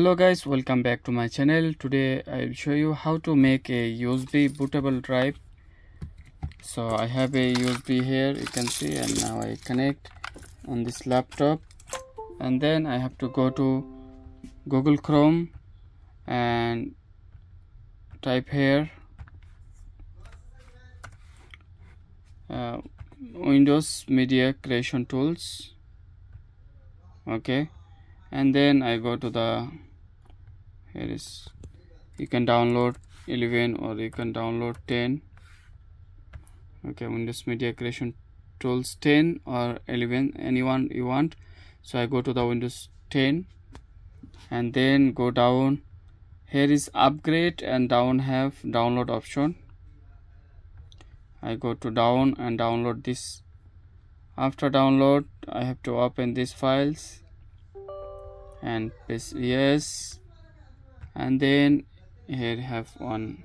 Hello guys, welcome back to my channel. Today I will show you how to make a USB bootable drive. So I have a USB here, you can see, and now I connect on this laptop, and then I have to go to Google Chrome and type here Windows Media Creation Tools. Okay, and then I go to the you can download 11 or you can download 10. Okay, Windows Media Creation Tools 10 or 11, anyone you want. So I go to the Windows 10 and then go down. Here is upgrade, and down have download option. I go to down and download this. After download, I have to open these files and press yes, and then here have one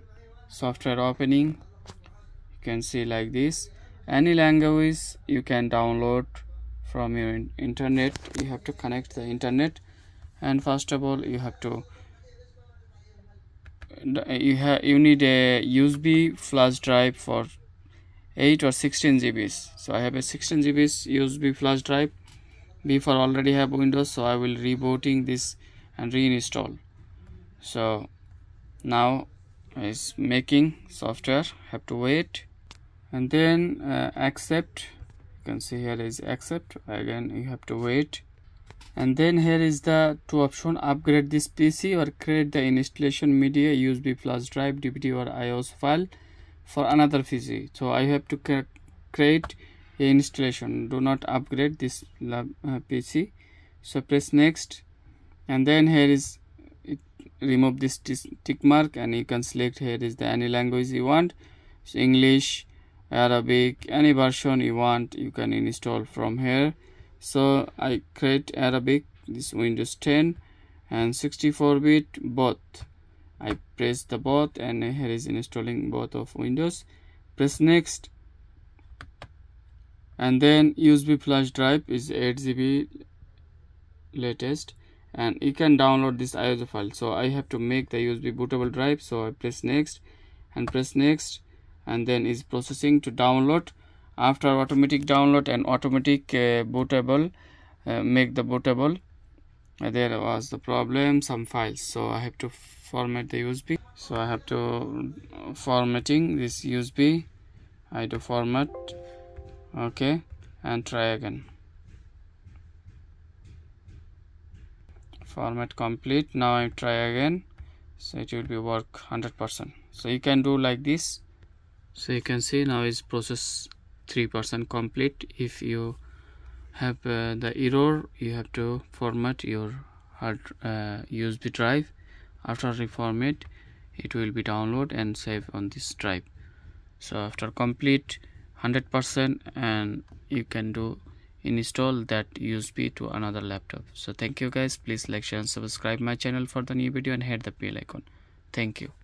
software opening. You can see like this. Any language you can download from your internet. You have to connect the internet, and first of all you have to you need a USB flash drive for 8 or 16 GBs. So I have a 16 GBs USB flash drive. Before already have Windows, so I will rebooting this and reinstall. So now is making software, have to wait, and then accept. You can see here is accept. Again you have to wait, and then here is the two option: upgrade this PC or create the installation media USB flash drive, DVD or iOS file for another PC. So I have to create a installation, do not upgrade this PC. So press next, and then here is remove this tick mark, and you can select here is the any language you want. So English, Arabic, any version you want you can install from here. So I create Arabic, this Windows 10 and 64-bit both. I press the both, and here is installing both of Windows. Press next, and then USB flash drive is 8 GB latest, and you can download this iOS file. So I have to make the USB bootable drive, so I press next and press next, and then is processing to download. After automatic download and automatic bootable, make the bootable. There was the problem, some files, so I have to format the USB. So I have to formatting this USB. I do format. Okay, and try again. Format complete. Now I try again, so it will be work 100%. So you can do like this. So you can see now is process 3% complete. If you have the error, you have to format your hard USB drive. After reformat, it will be download and save on this drive. So after complete 100%, and you can do install that USB to another laptop. So thank you guys, please like, share and subscribe my channel for the new video, and hit the bell icon. Thank you.